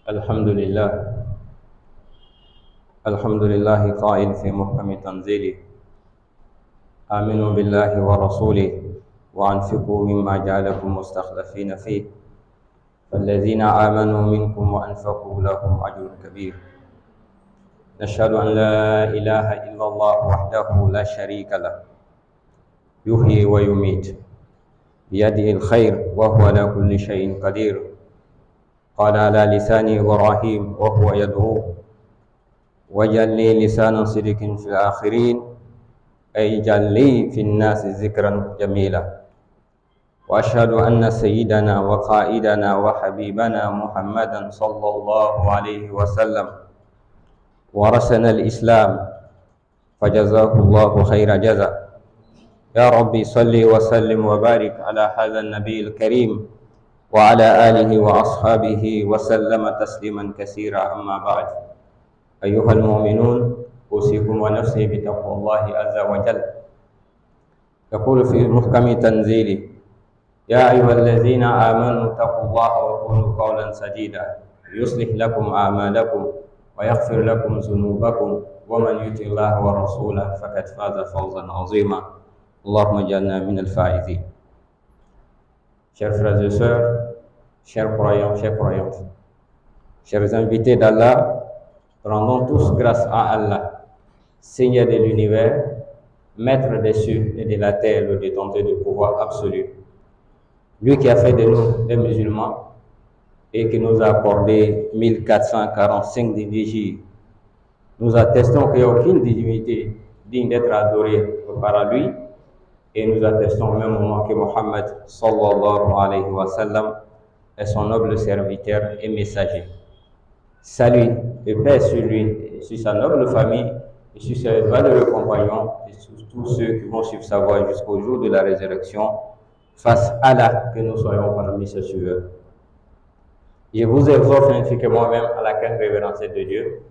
الحمد لله الحمد لله قائل في محكم تنزيله آمنوا بالله ورسوله وأنفقوا مما جعلكم مستخلفين فيه فالذين آمنوا منكم وأنفقوا لهم أجر كبير نشهد أن لا إله إلا الله وحده لا شريك له يحيي ويميت بيده الخير وهو على كل شيء قدير قال على لسان إبراهيم وهو يدعو واجعل لي لسان صدق في الآخرين أي اجعل لي في الناس ذكرا جميلا وأشهد أن سيدنا وقائدنا وحبيبنا محمدا صلى الله عليه وسلم ورثنا الإسلام فجزاه الله خير جزاء يا ربي صل وسلم وبارك على هذا النبي الكريم وعلى آله وأصحابه وسلم تسليما كثيرا أما بعد أيها المؤمنون أوصيكم ونفسي بتقوى الله عز وجل يقول في محكم تنزيله يا أيها الذين آمنوا اتقوا الله وقولوا قولا سديدا يصلح لكم أعمالكم ويغفر لكم ذنوبكم ومن يطع الله ورسوله فقد فاز فوزا عظيما اللهم اجعلنا من الفائزين. Chers frères et sœurs, chers croyants, chères croyantes, chers invités d'Allah, rendons tous grâce à Allah, Seigneur de l'univers, Maître des cieux et de la terre, le détenteur du pouvoir absolu. Lui qui a fait de nous des musulmans et qui nous a accordé 1445 vigies. Nous attestons qu'il n'y a aucune divinité digne d'être adorée par lui et nous attestons au même moment que Mohammed sallallahu alayhi wa sallam est son noble serviteur et messager. Salut et paix sur lui, sur sa noble famille et sur ses valeureux compagnons et sur tous ceux qui vont suivre sa voie jusqu'au jour de la résurrection. Face à Allah que nous soyons parmi ses suiveurs. Je vous exhorte ainsi que moi-même à la crainte révérentielle de Dieu.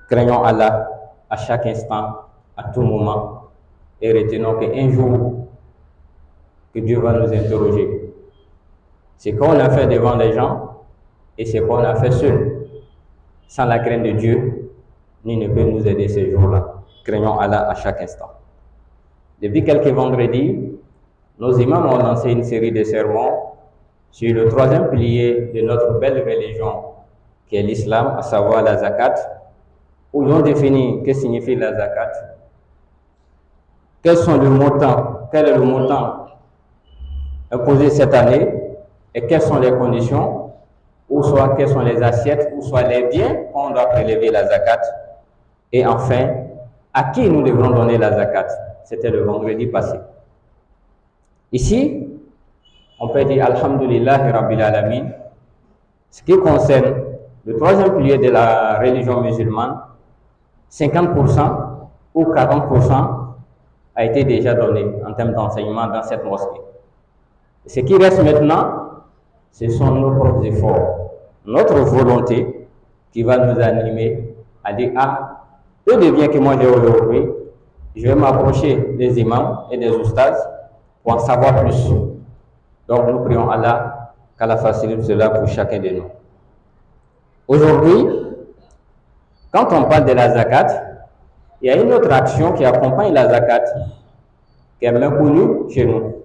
Craignons Allah à chaque instant, à tout moment, et retenons qu'un jour, que Dieu va nous interroger. C'est qu'on a fait devant les gens et c'est qu'on a fait seul. Sans la crainte de Dieu, ni ne peut nous aider ces jours-là. Craignons Allah à chaque instant. Depuis quelques vendredis, nos imams ont lancé une série de sermons sur le troisième pilier de notre belle religion, qui est l'islam, à savoir la zakat, où ils ont défini que signifie la zakat, quel est le montant imposé cette année, et quelles sont les conditions, ou soit quelles sont les assiettes, ou soit les biens qu'on doit prélever la zakat, et enfin, à qui nous devons donner la zakat. C'était le vendredi passé. Ici, on peut dire Alhamdulillah Rabbil Alamin. Ce qui concerne le troisième pilier de la religion musulmane, 50% ou 40% a été déjà donné en termes d'enseignement dans cette mosquée. Ce qui reste maintenant, ce sont nos propres efforts, notre volonté qui va nous animer à dire peu de bien que moi j'ai aujourd'hui, je vais m'approcher des imams et des oustas pour en savoir plus. Donc nous prions Allah qu'Allah facilite cela pour chacun de nous. Aujourd'hui, quand on parle de la zakat, il y a une autre action qui accompagne la zakat, qui est méconnue chez nous,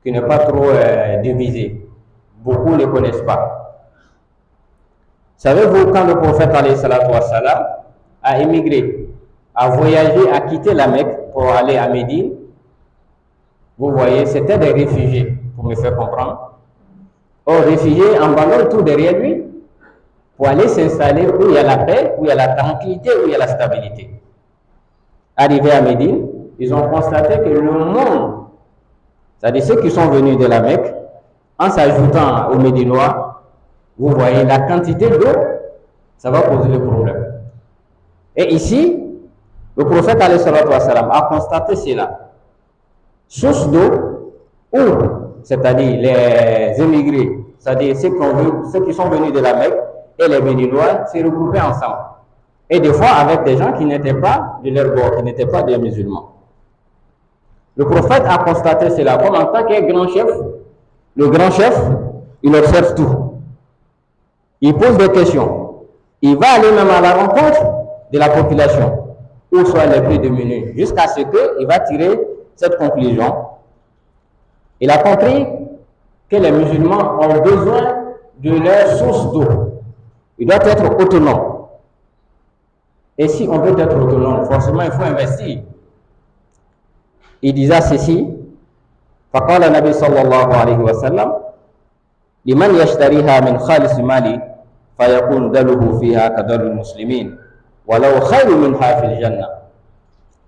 qui n'est pas trop divisée. Beaucoup ne connaissent pas. Savez-vous, quand le prophète alayhi salatu wassalam a émigré, a voyagé, a quitté la Mecque pour aller à Médine, vous voyez, c'était des réfugiés, pour me faire comprendre. Or, réfugiés abandonnent tout derrière lui pour aller s'installer où il y a la paix, où il y a la tranquillité, où il y a la stabilité. Arrivés à Médine, ils ont constaté que le monde, c'est-à-dire ceux qui sont venus de la Mecque, en s'ajoutant aux Médinois, vous voyez la quantité d'eau, ça va poser le problème. Et ici, le prophète alayhi salatu wassalam a constaté cela. Source d'eau, où, c'est-à-dire les émigrés, c'est-à-dire ceux qui sont venus de la Mecque et les Médinois se regroupaient ensemble. Et des fois avec des gens qui n'étaient pas de leur bord, qui n'étaient pas des musulmans. Le prophète a constaté cela comme en tant qu'un grand chef. Le grand chef, il observe tout. Il pose des questions. Il va aller même à la rencontre de la population, ou soit les plus démunis, jusqu'à ce qu'il va tirer cette conclusion. Il a compris que les musulmans ont besoin de leur source d'eau. Ils doivent être autonomes. Et si on veut être autonome, forcément il faut investir. Il disait ceci, فقال النبي صلى الله عليه وسلم لمن يشتريها من خالص مالي فيكون دله فيها كدل المسلمين ولو خير منها في الجنة.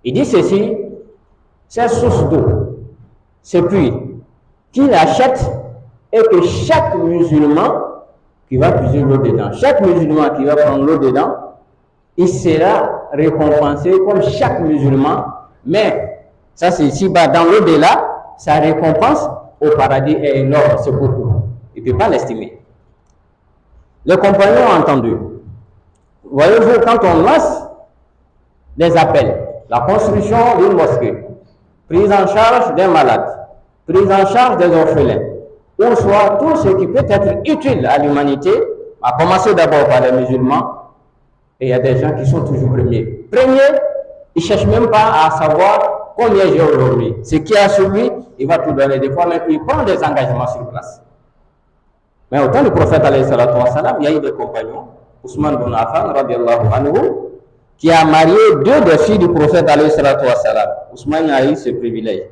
Il dit ceci, c'est source d'eau, c'est puits qu'il achète et que chaque musulman qui va puiser l'eau dedans, chaque musulman qui va prendre l'eau dedans, il sera récompensé comme chaque musulman, mais ça c'est ici-bas dans l'au-delà, sa récompense au paradis est énorme, c'est beaucoup. Il ne peut pas l'estimer. Les compagnons ont entendu. Voyez-vous, quand on lance des appels, la construction d'une mosquée, prise en charge des malades, prise en charge des orphelins, ou soit tout ce qui peut être utile à l'humanité, à commencer d'abord par les musulmans, et il y a des gens qui sont toujours premiers. Premiers, ils ne cherchent même pas à savoir combien j'ai aujourd'hui. Ce qui a sur lui, il va tout donner. Des fois même, il prend des engagements sur place. Mais au temps du prophète, il y a eu des compagnons, Ousmane bin Affan, qui a marié deux des filles du prophète. Ousmane a eu ce privilège.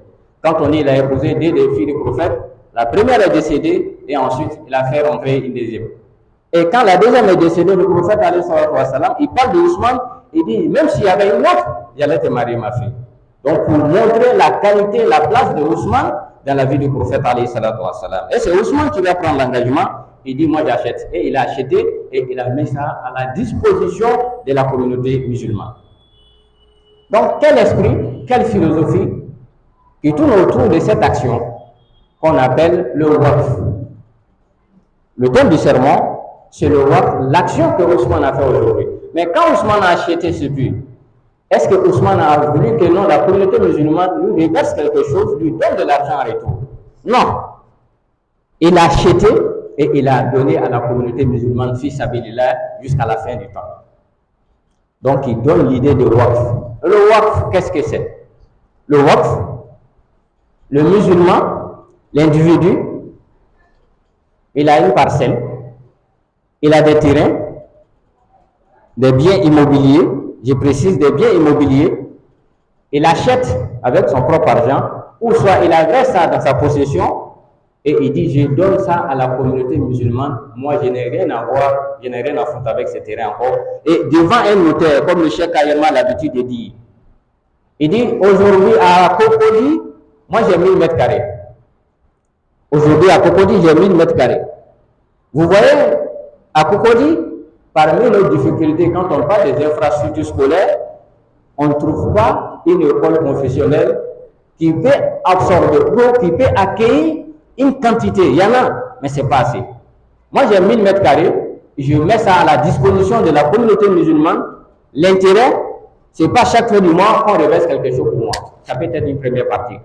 Quand on dit qu'il a épousé deux des filles du prophète, la première est décédée et ensuite il a fait rentrer une deuxième. Et quand la deuxième est décédée, le prophète, il parle de Ousmane, il dit, même s'il y avait une autre, j'allais te marier ma fille. Donc pour montrer la qualité, la place de Ousmane dans la vie du prophète, et c'est Ousmane qui va prendre l'engagement, il dit, moi j'achète. Et il a acheté et il a mis ça à la disposition de la communauté musulmane. Donc quel esprit, quelle philosophie qui tourne autour de cette action qu'on appelle le waqf. Le thème du sermon, c'est le waqf, l'action que Ousmane a fait aujourd'hui. Mais quand Ousmane a acheté ce puits, est-ce que Ousmane a voulu que non, la communauté musulmane lui reverse quelque chose, lui donne de l'argent en retour? Non. Il a acheté et il a donné à la communauté musulmane fi sabilillah jusqu'à la fin du temps. Donc il donne l'idée de waqf. Le waqf, qu'est-ce que c'est? Le waqf, le musulman, l'individu, il a une parcelle, il a des terrains, des biens immobiliers, je précise des biens immobiliers, il achète avec son propre argent, ou soit il agresse ça dans sa possession, et il dit, je donne ça à la communauté musulmane, moi je n'ai rien à voir, je n'ai rien à foutre avec ces terrains encore. Et devant un notaire, comme le Cheikh Ayema a l'habitude de dire, il dit, aujourd'hui à Cocody, moi j'ai 1000 mètres carrés. Aujourd'hui à Cocody, j'ai 1000 mètres carrés. Vous voyez, à Cocody, parmi nos difficultés, quand on parle des infrastructures scolaires, on ne trouve pas une école confessionnelle qui peut absorber ou qui peut accueillir une quantité. Il y en a, mais ce n'est pas assez. Moi, j'ai 1000 mètres carrés, je mets ça à la disposition de la communauté musulmane. L'intérêt, ce n'est pas chaque fin du mois qu'on reverse quelque chose pour moi. Ça peut être une première partie.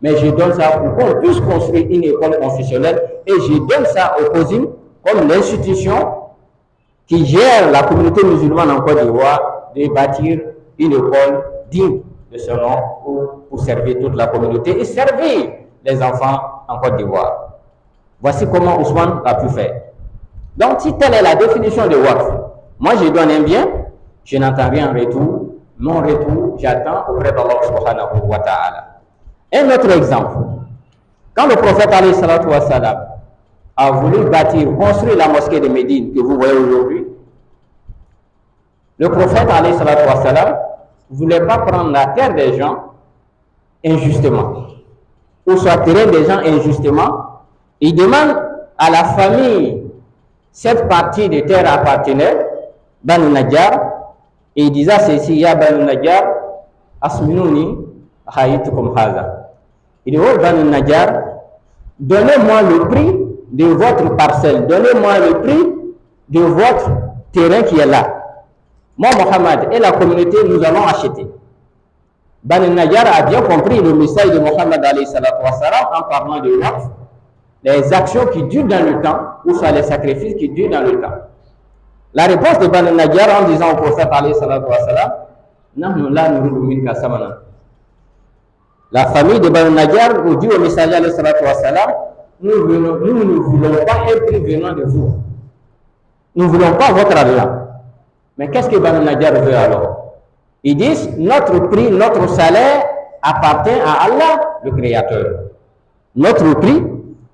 Mais je donne ça pour qu'on puisse construire une école confessionnelle et je donne ça aux COSIM comme l'institution qui gère la communauté musulmane en Côte d'Ivoire de bâtir une école digne de ce nom pour servir toute la communauté et servir les enfants en Côte d'Ivoire. Voici comment Ousmane a pu faire. Donc, si telle est la définition de waqf, moi je donne un bien, je n'entends rien en retour. Mon retour, j'attends auprès d'Allah subhanahu wa ta'ala. Un autre exemple, quand le prophète alayhi salatu wa salam a voulu bâtir, construire la mosquée de Médine que vous voyez aujourd'hui, le prophète alayhi salatu wa salam ne voulait pas prendre la terre des gens injustement, ou soit terrain des gens injustement. Il demande à la famille, cette partie de terre appartenait, Banu Najjar, et il disait ceci, ya Banu Najjar, asminuni hayitukum haza. Il dit, oh Banu Najjar, donnez-moi le prix de votre parcelle, donnez-moi le prix de votre terrain qui est là. Moi, Mohammed et la communauté, nous allons acheter. Banu Najjar a bien compris le message de Mohammed alayhi salatu wa salam en parlant de waqf, les actions qui durent dans le temps, ou soit les sacrifices qui durent dans le temps. La réponse de Banu Najjar en disant au prophète alayhi salatu wa salam, Nahnu la nuridu minka samana. La famille de Banu Najjar nous dit au messager alayhi salatu wa salam, nous ne voulons pas un prix venant de vous. Nous ne voulons pas votre argent. Mais qu'est-ce que Banu Najjar veut alors? Ils disent, notre prix, notre salaire appartient à Allah, le Créateur. Notre prix,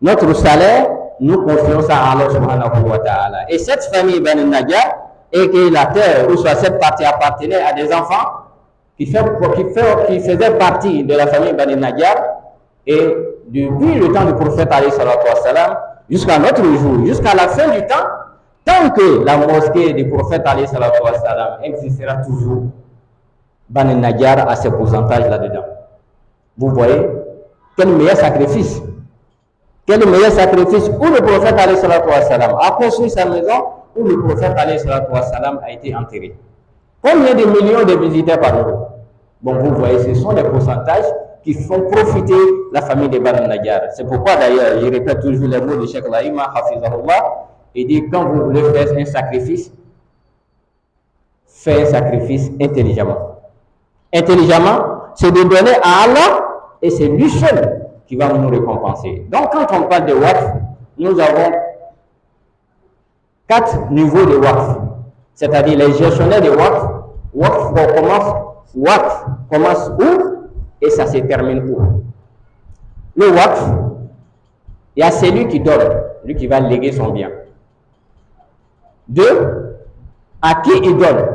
notre salaire, nous confions ça à Allah subhanahu wa ta'ala. Et cette famille Banu Najjar, et que la terre, ou soit cette partie appartenait à des enfants qui faisaient partie de la famille Banu Najjar, et depuis le temps du prophète alayhi salatu wa salam, jusqu'à notre jour, jusqu'à la fin du temps, tant que la mosquée du prophète alayhi salatu wa salam existera toujours, Banu Najjar a ses pourcentages là-dedans. Vous voyez, quel meilleur sacrifice! Quel meilleur sacrifice où le prophète alayhi salatu wa salam a construit sa maison, où le prophète alayhi salatu wa salam a été enterré. Combien de millions de visiteurs par jour? Bon, vous voyez, ce sont les pourcentages qui font profiter la famille de Banu Najjar. C'est pourquoi d'ailleurs, je répète toujours les mots de Cheikh Laïma, Hafizahullah, il dit, quand vous voulez faire un sacrifice, faites un sacrifice intelligemment. Intelligemment, c'est de donner à Allah, et c'est lui seul qui va nous récompenser. Donc, quand on parle de waqf, nous avons 4 niveaux de waqf, c'est-à-dire les gestionnaires de waqf. Waqf commence où et ça se termine où? Le waqf, il y a celui qui donne, lui qui va léguer son bien. 2, à qui il donne.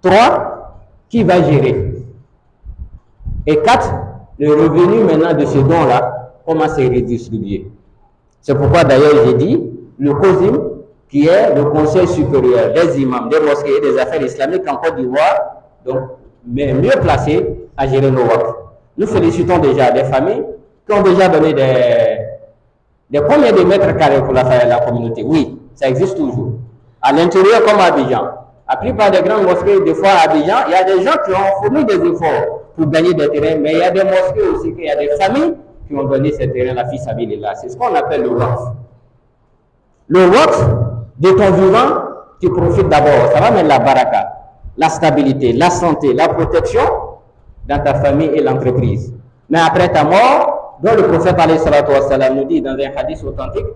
3, qui va gérer. Et 4, le revenu maintenant de ce don-là, comment c'est redistribué. C'est pourquoi d'ailleurs j'ai dit, le COSIM, qui est le Conseil supérieur des imams, des mosquées et des affaires islamiques en Côte d'Ivoire, donc mais mieux placé à gérer nos waqf. Nous félicitons déjà des familles qui ont déjà donné des combien de mètres carrés pour la communauté. Oui, ça existe toujours. À l'intérieur comme à Abidjan. La plupart des grandes mosquées, des fois à Abidjan, il y a des gens qui ont fourni des efforts pour gagner des terrains, mais il y a des mosquées aussi, il y a des familles qui ont donné ces terrains, la fille sabilillah. C'est ce qu'on appelle le waqf. Le waqf, de ton vivant, tu profites d'abord. Ça va mettre la baraka, la stabilité, la santé, la protection dans ta famille et l'entreprise. Mais après ta mort, dont le prophète alayhi salatu wa salam nous dit dans un hadith authentique,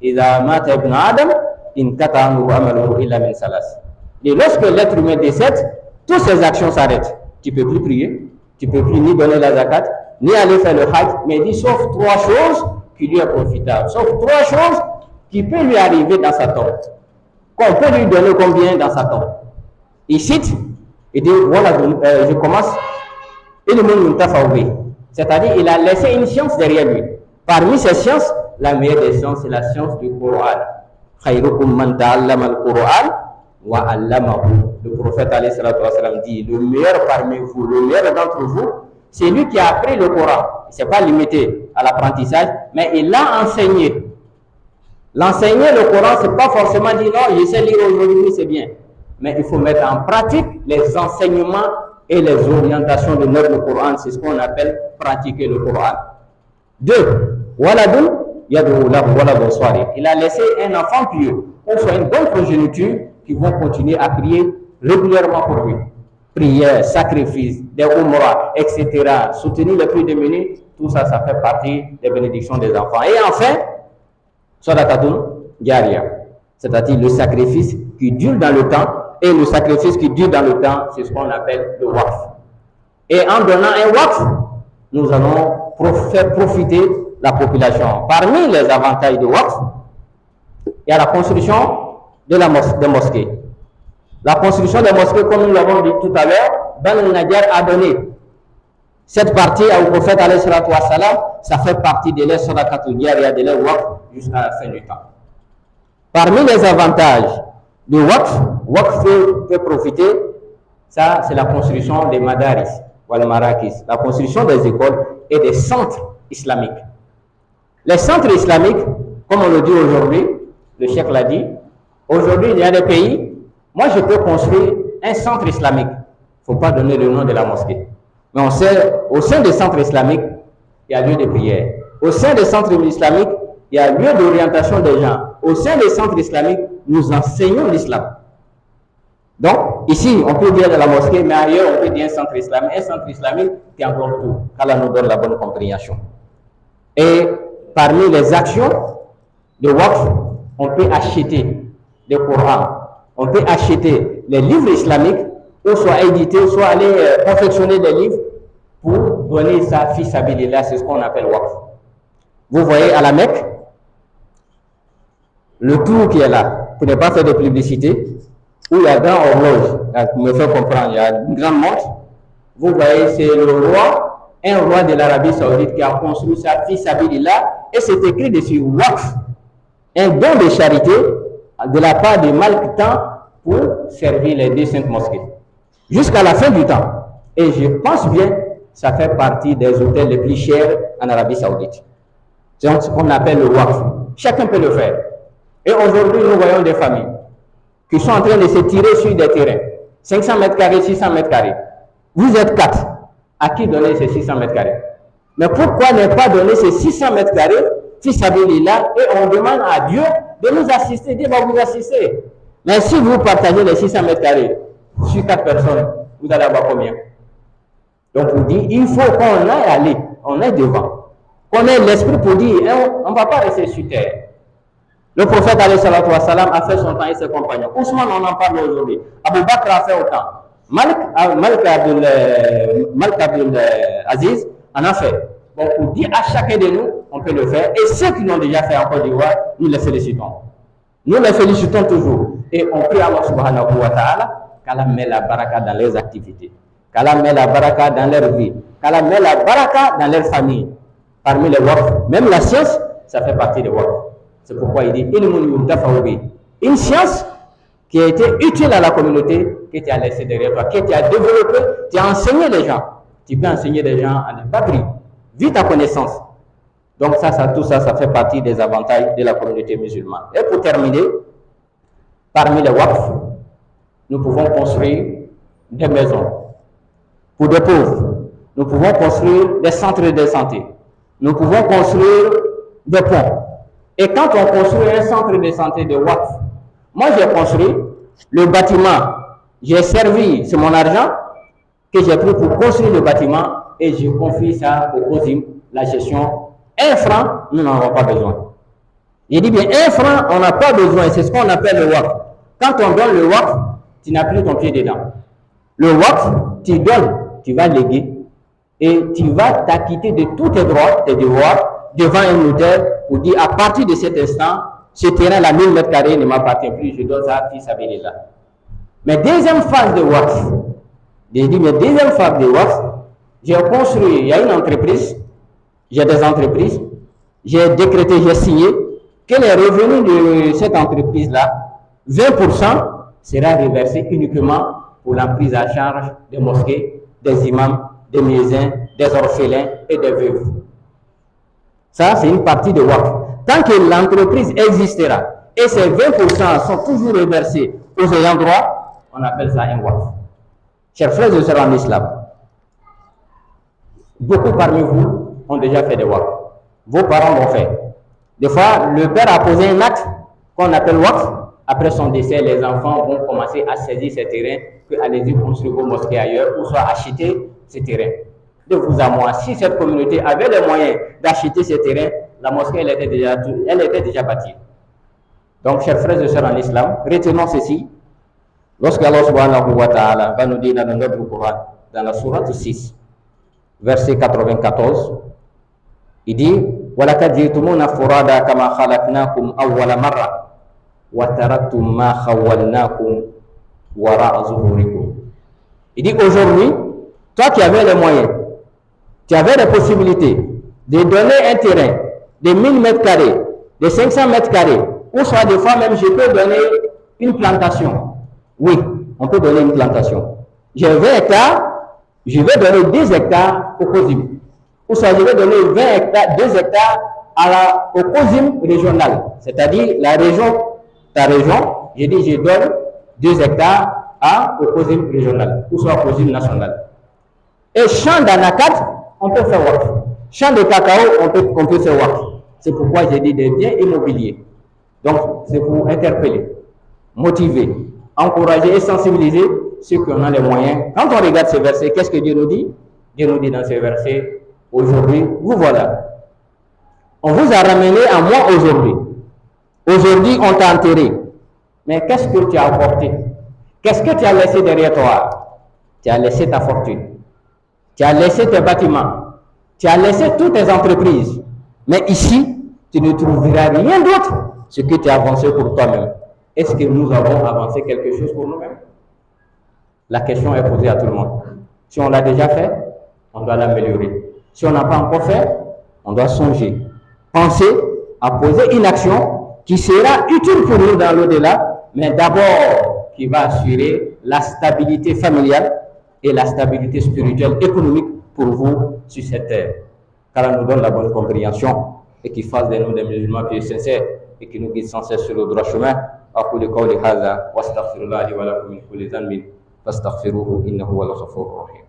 Iza mata ibn Adam, in kata'anu amaluhu illa min salas. Et lorsque l'être humain décède, toutes ses actions s'arrêtent. Tu ne peux plus prier, tu ne peux plus ni donner la zakat, ni aller faire le hajj, mais il dit sauf 3 choses qui lui est profitable, sauf 3 choses qui peuvent lui arriver dans sa tombe. Qu'on peut lui donner combien dans sa tombe? Il cite, il dit, voilà, je commence, c'est-à-dire il a laissé une science derrière lui. Parmi ces sciences, la meilleure des sciences, c'est la science du Coran. Khayrukum man ta'allama al-Quran wa 'allamahu. Le prophète alayhi salatu wa salam dit, le meilleur parmi vous, le meilleur d'entre vous, c'est lui qui a appris le Coran. Il ne s'est pas limité à l'apprentissage, mais il l'a enseigné. L'enseigner le Coran, ce n'est pas forcément dire non, je sais lire aujourd'hui, c'est bien. Mais il faut mettre en pratique les enseignements et les orientations de notre Coran. C'est ce qu'on appelle pratiquer le Coran. 2. Waladun yad'u lahu waladun salih. Il a laissé un enfant pieux, qu'on soit une bonne progéniture qui vont continuer à prier régulièrement pour lui. Prière, sacrifice, des umrah, etc. Soutenir les plus démunis, tout ça, ça fait partie des bénédictions des enfants. Et enfin, sadaqatun jariya, c'est-à-dire le sacrifice qui dure dans le temps. Et le sacrifice qui dure dans le temps, c'est ce qu'on appelle le waqf. Et en donnant un waqf, nous allons faire profiter la population. Parmi les avantages du waqf, il y a la construction des mosquées. La construction des mosquées, comme nous l'avons dit tout à l'heure, Banu Najjar a donné cette partie au prophète alayhi salatu wa salam, ça fait partie de leur sadaqatul jariya, de leur waqf jusqu'à la fin du temps. Parmi les avantages du waqf peut profiter, ça c'est la construction des madaris, wal marakis, la construction des écoles et des centres islamiques. Les centres islamiques, comme on le dit aujourd'hui, le cheikh l'a dit, aujourd'hui il y a des pays, moi je peux construire un centre islamique, il ne faut pas donner le nom de la mosquée, mais on sait, au sein des centres islamiques, il y a lieu de prière. Au sein des centres islamiques, il y a lieu d'orientation des gens. au sein des centres islamiques, nous enseignons l'islam. Donc, ici, on peut dire de la mosquée, mais ailleurs, on peut dire un centre islamique qui englobe tout. qu'Allah nous donne la bonne compréhension. Et parmi les actions de waqf, on peut acheter des Corans, on peut acheter les livres islamiques, ou soit éditer, soit aller confectionner des livres pour donner ça fi sabilillah, c'est ce qu'on appelle waqf. Vous voyez à la Mecque, le tour qui est là, pour ne pas faire de publicité, où il y a une grande horloge, pour me faire comprendre, il y a une grande montre. Vous voyez, c'est le roi, un roi de l'Arabie Saoudite qui a construit ça fi sabilillah, et c'est écrit dessus waqf, un don de charité de la part de Malik Tan pour servir les deux saintes mosquées jusqu'à la fin du temps. Et je pense bien, ça fait partie des hôtels les plus chers en Arabie Saoudite. C'est ce qu'on appelle le waqf. Chacun peut le faire. Et aujourd'hui, nous voyons des familles qui sont en train de se tirer sur des terrains. 500 mètres carrés, 600 mètres carrés. Vous êtes 4. À qui donner ces 600 mètres carrés? Mais pourquoi ne pas donner ces 600 mètres carrés, fils Abilillah, et on demande à Dieu de nous assister. Dieu va vous assister. Mais si vous partagez les 600 mètres carrés sur 4 personnes, vous allez avoir combien? Donc, on dit, il faut qu'on aille aller, on est devant. Qu'on ait l'esprit pour dire, on ne va pas rester sur terre. Le prophète a fait son temps et ses compagnons. Ousmane, on en parle aujourd'hui. Abu Bakr a fait autant. Malik Abdul Aziz en a fait. Donc, pour dire à chacun de nous, on peut le faire. Et ceux qui l'ont déjà fait en Côte d'Ivoire, nous les félicitons. Nous les félicitons toujours. Et on prie à Allah subhanahu wa ta'ala qu'Allah met la baraka dans leurs activités, qu'Allah met la baraka dans leur vie, qu'Allah met la baraka dans leur famille. Parmi les waqf, même la science, ça fait partie des waqf. C'est pourquoi il dit une science qui a été utile à la communauté, que tu as laissé derrière toi, que tu as développé, tu as enseigné les gens. Tu peux enseigner les gens à ne pas briller. Vis ta connaissance. Donc tout ça, ça fait partie des avantages de la communauté musulmane. Et pour terminer, parmi les waqf, nous pouvons construire des maisons pour des pauvres. Nous pouvons construire des centres de santé. Nous pouvons construire des ponts. Et quand on construit un centre de santé de waqf, moi j'ai construit le bâtiment, j'ai servi, c'est mon argent que j'ai pris pour construire le bâtiment et je confie ça au COSIM, la gestion. 1 franc, nous n'en avons pas besoin. Il dit bien 1 franc, on n'a pas besoin, c'est ce qu'on appelle le waqf. Quand on donne le waqf, tu n'as plus ton pied dedans. Le waqf, tu donnes, tu vas léguer et tu vas t'acquitter de tous tes droits, tes devoirs devant un notaire pour dire à partir de cet instant, ce terrain, la 1000 mètres carrés ne m'appartient plus, je donne ça à fils Abilillah. Mais deuxième phase de waqf, j'ai construit, il y a une entreprise, j'ai des entreprises, j'ai décrété, j'ai signé que les revenus de cette entreprise-là, 20% sera reversé uniquement pour la prise à charge des mosquées, des imams, des muezzins, des orphelins et des veuves. Ça, c'est une partie de waqf. Tant que l'entreprise existera et ces 20% sont toujours reversés aux ayants droit, on appelle ça un waqf. Chers frères et sœurs en islam, beaucoup parmi vous ont déjà fait des waqf. Vos parents l'ont fait. Des fois, le père a posé un acte qu'on appelle waqf. Après son décès, les enfants vont commencer à saisir ces terrains, que allez-y construire vos mosquées ailleurs, ou soit acheter ces terrains. De vous à moi, si cette communauté avait les moyens d'acheter ces terrains, la mosquée elle était déjà bâtie. Donc, chers frères et sœurs en islam, retenons ceci. Lorsque Allah subhanahu wa ta'ala va nous dire dans notre Coran, dans la sourate 6, verset 94, il dit وَلَقَدْ جِئْتُمُونَا فُرَادَى كَمَا خَلَقْنَاكُمْ أَوَّلَ مَرَّةٍ وَتَرَكْتُمْ مَا خَوَّلْنَاكُمْ وَرَاءَ ظُهُورِكُمْ. Il dit aujourd'hui, toi qui avais les moyens, tu avais les possibilités de donner un terrain de 1000 mètres carrés, de 500 mètres carrés, ou soit des fois même je peux donner une plantation. Oui, on peut donner une plantation. J'ai 20 hectares, je vais donner 2 hectares au COSIM. Ou soit je vais donner 2 hectares au COSIM régional. C'est-à-dire ta région, je dis je donne 2 hectares au COSIM régional, ou soit au COSIM national. Et champ d'anakat, on peut faire waqf. Champ de cacao, on peut faire waqf. C'est pourquoi j'ai dit des biens immobiliers. Donc, c'est pour interpeller, motiver, encourager et sensibiliser ceux qui en ont les moyens. Quand on regarde ces versets, qu'est-ce que Dieu nous dit? Dieu nous dit dans ces versets, aujourd'hui, vous voilà. On vous a ramené à moi aujourd'hui. Aujourd'hui, on t'a enterré. Mais qu'est-ce que tu as apporté? Qu'est-ce que tu as laissé derrière toi? Tu as laissé ta fortune. Tu as laissé tes bâtiments. Tu as laissé toutes tes entreprises. Mais ici, tu ne trouveras rien d'autre ce que tu as avancé pour toi-même. Est-ce que nous avons avancé quelque chose pour nous-mêmes? La question est posée à tout le monde. Si on l'a déjà fait, on doit l'améliorer. Si on n'a pas encore fait, on doit songer, penser à poser une action qui sera utile pour nous dans l'au-delà, mais d'abord qui va assurer la stabilité familiale et la stabilité spirituelle, économique pour vous sur cette terre. Car nous donne la bonne compréhension et qui fasse de nous des musulmans pieux sincères et qui nous guide sans cesse sur le droit chemin. أقول قولي هذا وأستغفر الله لي ولكم من كل ذنب فاستغفروه إنه هو الغفور الرحيم.